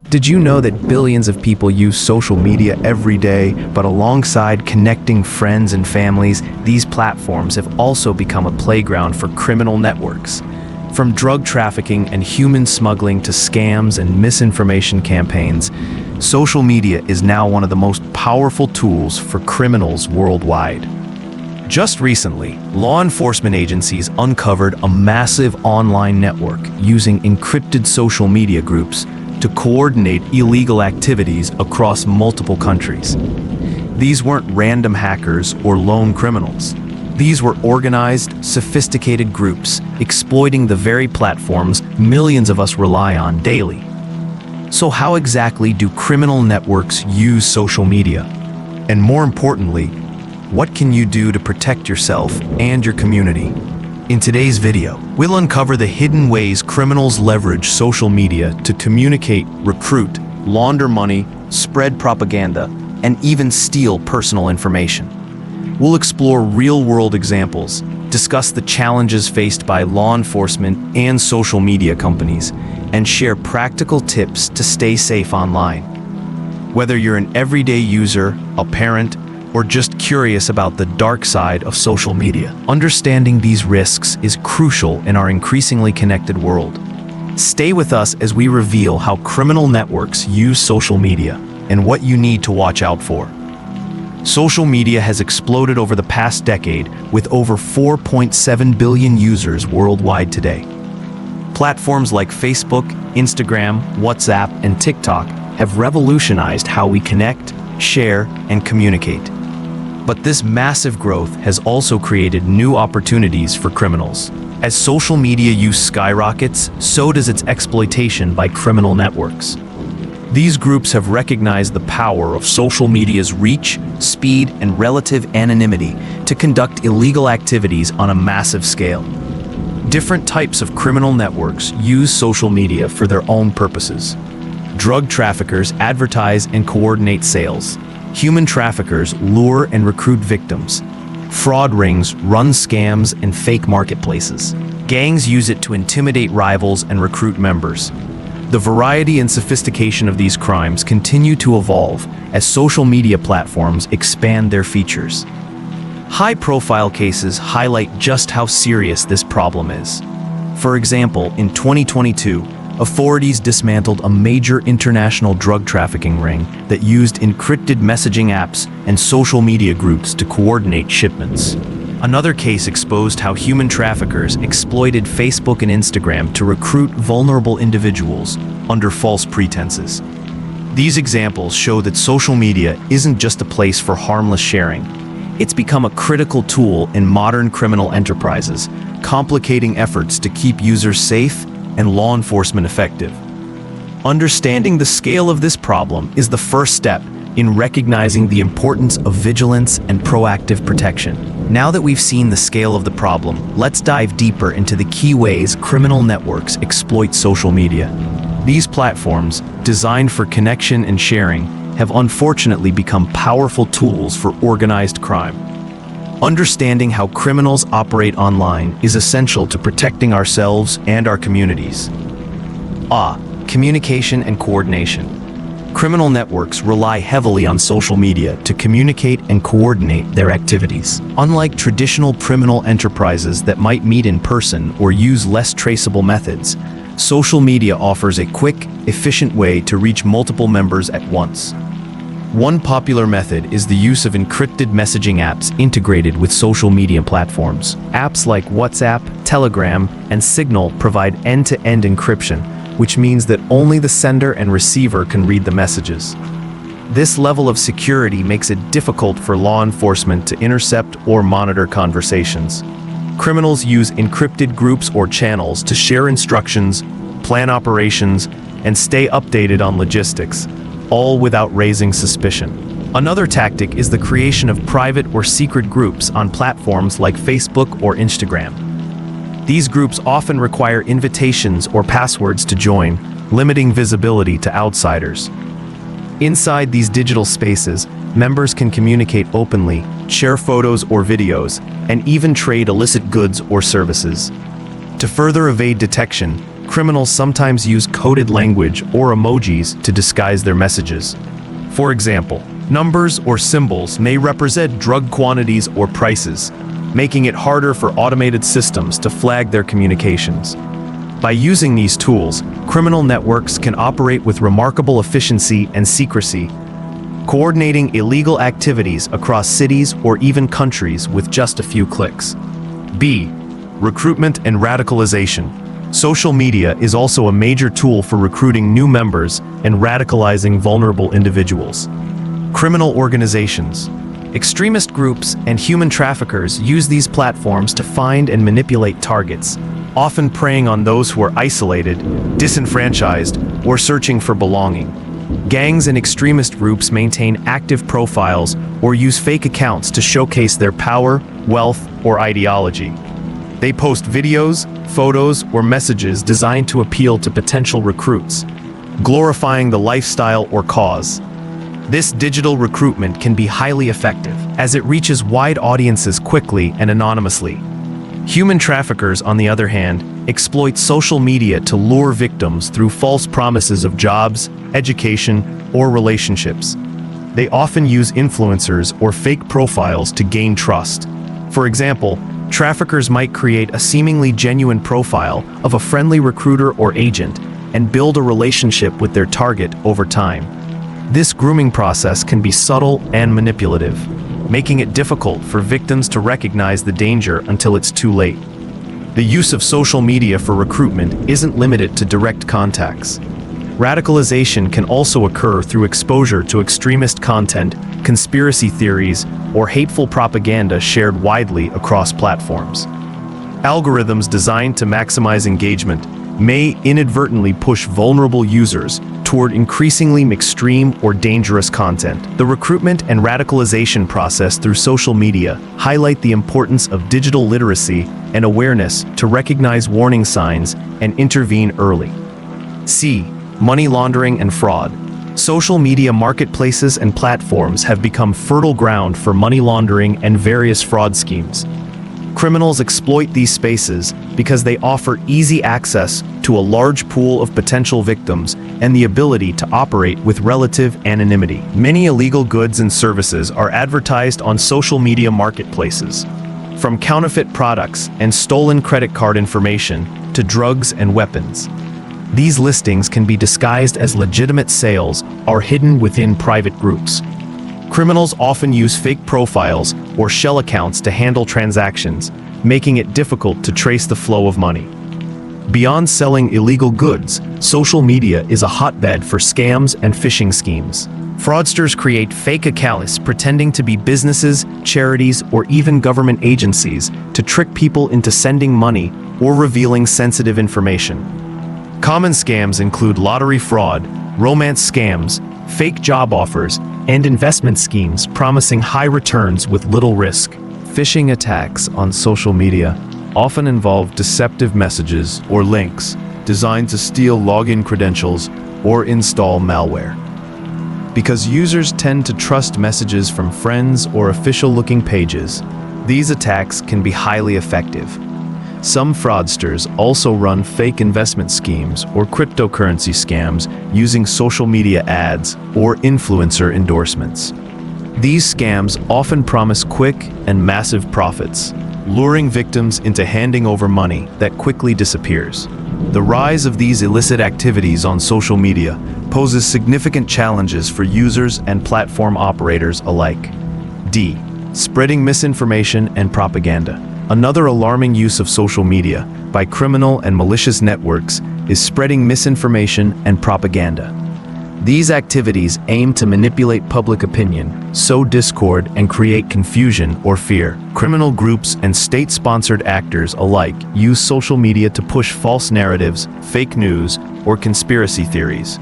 Did you know that billions of people use social media every day, but alongside connecting friends and families, these platforms have also become a playground for criminal networks? From drug trafficking and human smuggling to scams and misinformation campaigns, social media is now one of the most powerful tools for criminals worldwide. Just recently, law enforcement agencies uncovered a massive online network using encrypted social media groups to coordinate illegal activities across multiple countries. These weren't random hackers or lone criminals. These were organized, sophisticated groups exploiting the very platforms millions of us rely on daily. So how exactly do criminal networks use social media? And more importantly, what can you do to protect yourself and your community? In today's video, we'll uncover the hidden ways criminals leverage social media to communicate, recruit, launder money, spread propaganda, and even steal personal information. We'll explore real-world examples, discuss the challenges faced by law enforcement and social media companies, and share practical tips to stay safe online. Whether you're an everyday user, a parent, or just curious about the dark side of social media, understanding these risks is crucial in our increasingly connected world. Stay with us as we reveal how criminal networks use social media and what you need to watch out for. Social media has exploded over the past decade with over 4.7 billion users worldwide today. Platforms like Facebook, Instagram, WhatsApp, and TikTok have revolutionized how we connect, share, and communicate. But this massive growth has also created new opportunities for criminals. As social media use skyrockets, so does its exploitation by criminal networks. These groups have recognized the power of social media's reach, speed, and relative anonymity to conduct illegal activities on a massive scale. Different types of criminal networks use social media for their own purposes. Drug traffickers advertise and coordinate sales. Human traffickers lure and recruit victims. Fraud rings run scams and fake marketplaces. Gangs use it to intimidate rivals and recruit members. The variety and sophistication of these crimes continue to evolve as social media platforms expand their features. High-profile cases highlight just how serious this problem is. For example, in 2022, authorities dismantled a major international drug trafficking ring that used encrypted messaging apps and social media groups to coordinate shipments. Another case exposed how human traffickers exploited Facebook and Instagram to recruit vulnerable individuals under false pretenses. These examples show that social media isn't just a place for harmless sharing. It's become a critical tool in modern criminal enterprises, complicating efforts to keep users safe and law enforcement effective. Understanding the scale of this problem is the first step in recognizing the importance of vigilance and proactive protection. Now that we've seen the scale of the problem, let's dive deeper into the key ways criminal networks exploit social media. These platforms, designed for connection and sharing, have unfortunately become powerful tools for organized crime. Understanding how criminals operate online is essential to protecting ourselves and our communities. Communication and coordination. Criminal networks rely heavily on social media to communicate and coordinate their activities. Unlike traditional criminal enterprises that might meet in person or use less traceable methods, social media offers a quick, efficient way to reach multiple members at once. One popular method is the use of encrypted messaging apps integrated with social media platforms. Apps like WhatsApp, Telegram, and Signal provide end-to-end encryption, which means that only the sender and receiver can read the messages. This level of security makes it difficult for law enforcement to intercept or monitor conversations. Criminals use encrypted groups or channels to share instructions, plan operations, and stay updated on logistics, all without raising suspicion. Another tactic is the creation of private or secret groups on platforms like Facebook or Instagram. These groups often require invitations or passwords to join, limiting visibility to outsiders. Inside these digital spaces, members can communicate openly, share photos or videos, and even trade illicit goods or services. To further evade detection, criminals sometimes use coded language or emojis to disguise their messages. For example, numbers or symbols may represent drug quantities or prices, making it harder for automated systems to flag their communications. By using these tools, criminal networks can operate with remarkable efficiency and secrecy, coordinating illegal activities across cities or even countries with just a few clicks. B. Recruitment and radicalization. Social media is also a major tool for recruiting new members and radicalizing vulnerable individuals. Criminal organizations, extremist groups, and human traffickers use these platforms to find and manipulate targets, often preying on those who are isolated, disenfranchised, or searching for belonging. Gangs and extremist groups maintain active profiles or use fake accounts to showcase their power, wealth, or ideology. They post videos, photos, or messages designed to appeal to potential recruits, glorifying the lifestyle or cause. This digital recruitment can be highly effective, as it reaches wide audiences quickly and anonymously. Human traffickers, on the other hand, exploit social media to lure victims through false promises of jobs, education, or relationships. They often use influencers or fake profiles to gain trust. For example, traffickers might create a seemingly genuine profile of a friendly recruiter or agent and build a relationship with their target over time. This grooming process can be subtle and manipulative, making it difficult for victims to recognize the danger until it's too late. The use of social media for recruitment isn't limited to direct contacts. Radicalization can also occur through exposure to extremist content, conspiracy theories, or hateful propaganda shared widely across platforms. Algorithms designed to maximize engagement may inadvertently push vulnerable users toward increasingly extreme or dangerous content. The recruitment and radicalization process through social media highlight the importance of digital literacy and awareness to recognize warning signs and intervene early. C. Money laundering and fraud. Social media marketplaces and platforms have become fertile ground for money laundering and various fraud schemes. Criminals exploit these spaces because they offer easy access to a large pool of potential victims and the ability to operate with relative anonymity. Many illegal goods and services are advertised on social media marketplaces, from counterfeit products and stolen credit card information to drugs and weapons. These listings can be disguised as legitimate sales or hidden within private groups. Criminals often use fake profiles or shell accounts to handle transactions, making it difficult to trace the flow of money. Beyond selling illegal goods, social media is a hotbed for scams and phishing schemes. Fraudsters create fake accounts pretending to be businesses, charities, or even government agencies to trick people into sending money or revealing sensitive information. Common scams include lottery fraud, romance scams, fake job offers, and investment schemes promising high returns with little risk. Phishing attacks on social media often involve deceptive messages or links designed to steal login credentials or install malware. Because users tend to trust messages from friends or official-looking pages, these attacks can be highly effective. Some fraudsters also run fake investment schemes or cryptocurrency scams using social media ads or influencer endorsements. These scams often promise quick and massive profits, luring victims into handing over money that quickly disappears. The rise of these illicit activities on social media poses significant challenges for users and platform operators alike. D. Spreading misinformation and propaganda. Another alarming use of social media by criminal and malicious networks is spreading misinformation and propaganda. These activities aim to manipulate public opinion, sow discord, and create confusion or fear. Criminal groups and state-sponsored actors alike use social media to push false narratives, fake news, or conspiracy theories.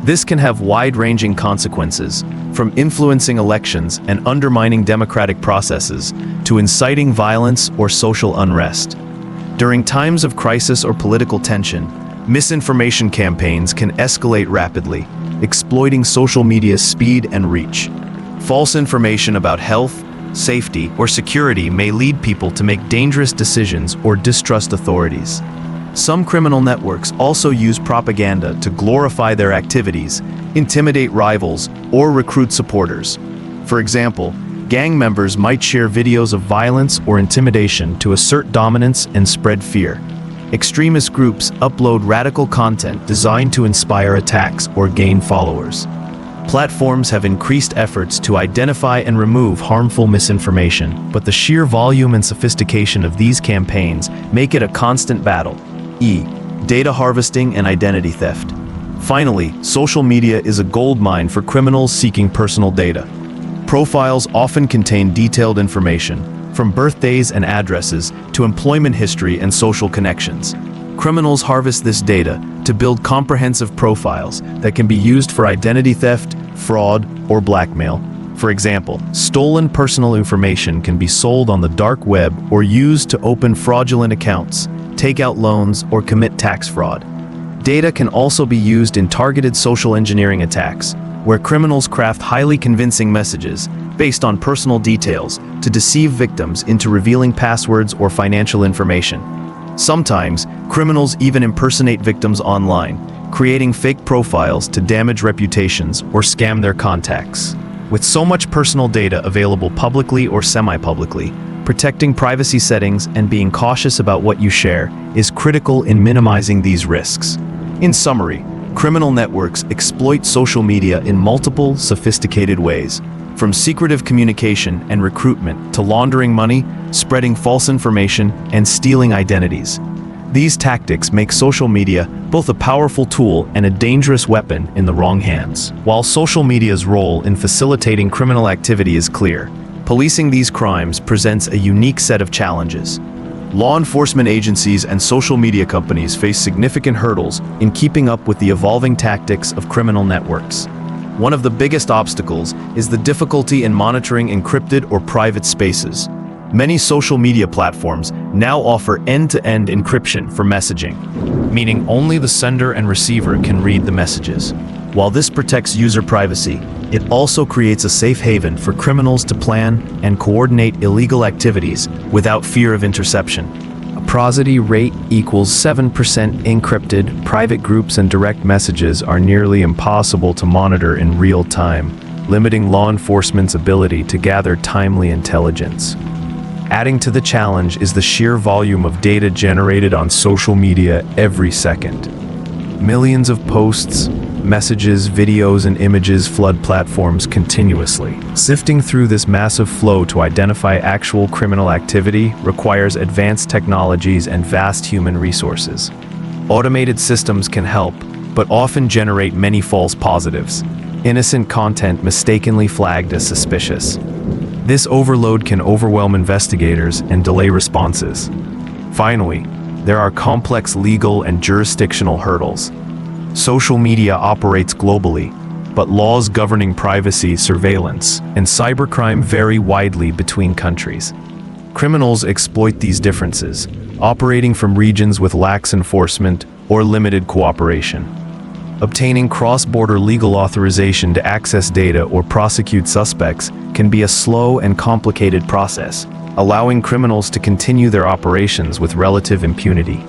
This can have wide-ranging consequences, from influencing elections and undermining democratic processes to inciting violence or social unrest. During times of crisis or political tension, misinformation campaigns can escalate rapidly, exploiting social media's speed and reach. False information about health, safety, or security may lead people to make dangerous decisions or distrust authorities. Some criminal networks also use propaganda to glorify their activities, intimidate rivals, or recruit supporters. For example, gang members might share videos of violence or intimidation to assert dominance and spread fear. Extremist groups upload radical content designed to inspire attacks or gain followers. Platforms have increased efforts to identify and remove harmful misinformation, but the sheer volume and sophistication of these campaigns make it a constant battle. Data harvesting and identity theft. Finally, social media is a goldmine for criminals seeking personal data. Profiles often contain detailed information, from birthdays and addresses to employment history and social connections. Criminals harvest this data to build comprehensive profiles that can be used for identity theft, fraud, or blackmail. For example, stolen personal information can be sold on the dark web or used to open fraudulent accounts, take out loans, or commit tax fraud. Data can also be used in targeted social engineering attacks, where criminals craft highly convincing messages based on personal details to deceive victims into revealing passwords or financial information. Sometimes, criminals even impersonate victims online, creating fake profiles to damage reputations or scam their contacts. With so much personal data available publicly or semi-publicly, protecting privacy settings and being cautious about what you share is critical in minimizing these risks. In summary, criminal networks exploit social media in multiple, sophisticated ways, from secretive communication and recruitment to laundering money, spreading false information, and stealing identities. These tactics make social media both a powerful tool and a dangerous weapon in the wrong hands. While social media's role in facilitating criminal activity is clear, policing these crimes presents a unique set of challenges. Law enforcement agencies and social media companies face significant hurdles in keeping up with the evolving tactics of criminal networks. One of the biggest obstacles is the difficulty in monitoring encrypted or private spaces. Many social media platforms now offer end-to-end encryption for messaging, meaning only the sender and receiver can read the messages. While this protects user privacy, it also creates a safe haven for criminals to plan and coordinate illegal activities without fear of interception. A prosody rate equals 7% encrypted. Private groups and direct messages are nearly impossible to monitor in real time, limiting law enforcement's ability to gather timely intelligence. Adding to the challenge is the sheer volume of data generated on social media every second. Millions of posts, messages, videos, and images flood platforms continuously. Sifting through this massive flow to identify actual criminal activity requires advanced technologies and vast human resources. Automated systems can help, but often generate many false positives. Innocent content mistakenly flagged as suspicious. This overload can overwhelm investigators and delay responses. Finally, there are complex legal and jurisdictional hurdles. Social media operates globally, but laws governing privacy, surveillance, and cybercrime vary widely between countries. Criminals exploit these differences, operating from regions with lax enforcement or limited cooperation. Obtaining cross-border legal authorization to access data or prosecute suspects can be a slow and complicated process, allowing criminals to continue their operations with relative impunity.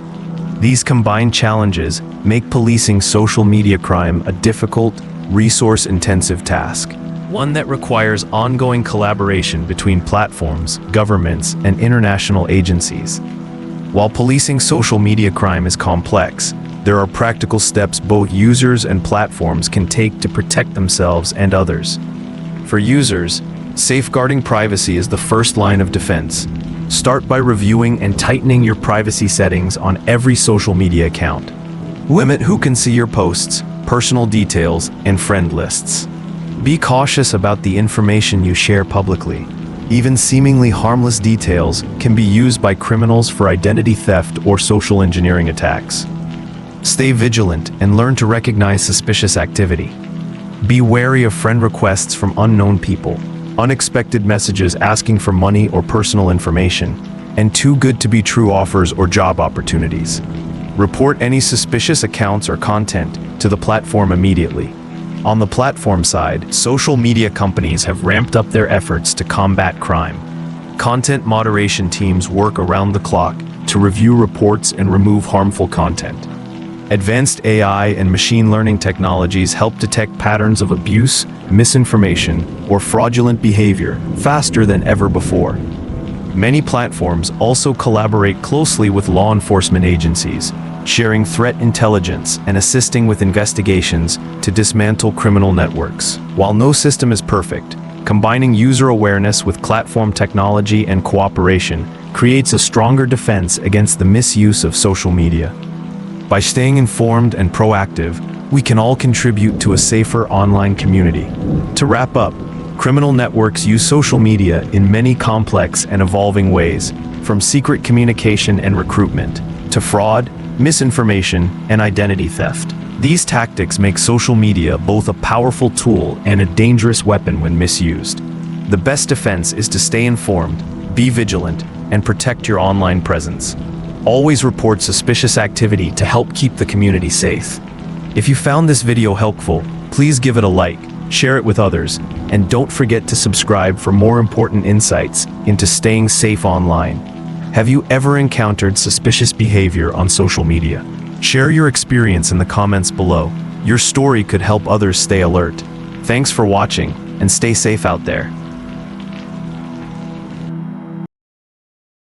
These combined challenges make policing social media crime a difficult, resource-intensive task, one that requires ongoing collaboration between platforms, governments, and international agencies. While policing social media crime is complex, there are practical steps both users and platforms can take to protect themselves and others. For users, safeguarding privacy is the first line of defense. Start by reviewing and tightening your privacy settings on every social media account. Limit who can see your posts, personal details, and friend lists. Be cautious about the information you share publicly. Even seemingly harmless details can be used by criminals for identity theft or social engineering attacks. Stay vigilant and learn to recognize suspicious activity. Be wary of friend requests from unknown people, unexpected messages asking for money or personal information, and too good to be true offers or job opportunities. Report any suspicious accounts or content to the platform immediately. On the platform side, social media companies have ramped up their efforts to combat crime. Content moderation teams work around the clock, to review reports and remove harmful content. Advanced AI and machine learning technologies help detect patterns of abuse, misinformation, or fraudulent behavior faster than ever before. Many platforms also collaborate closely with law enforcement agencies, sharing threat intelligence and assisting with investigations to dismantle criminal networks. While no system is perfect, combining user awareness with platform technology and cooperation creates a stronger defense against the misuse of social media. By staying informed and proactive, we can all contribute to a safer online community. To wrap up, criminal networks use social media in many complex and evolving ways, from secret communication and recruitment to fraud, misinformation, and identity theft. These tactics make social media both a powerful tool and a dangerous weapon when misused. The best defense is to stay informed, be vigilant, and protect your online presence. Always report suspicious activity to help keep the community safe. If you found this video helpful, please give it a like, share it with others, and don't forget to subscribe for more important insights into staying safe online. Have you ever encountered suspicious behavior on social media? Share your experience in the comments below. Your story could help others stay alert. Thanks for watching, and stay safe out there.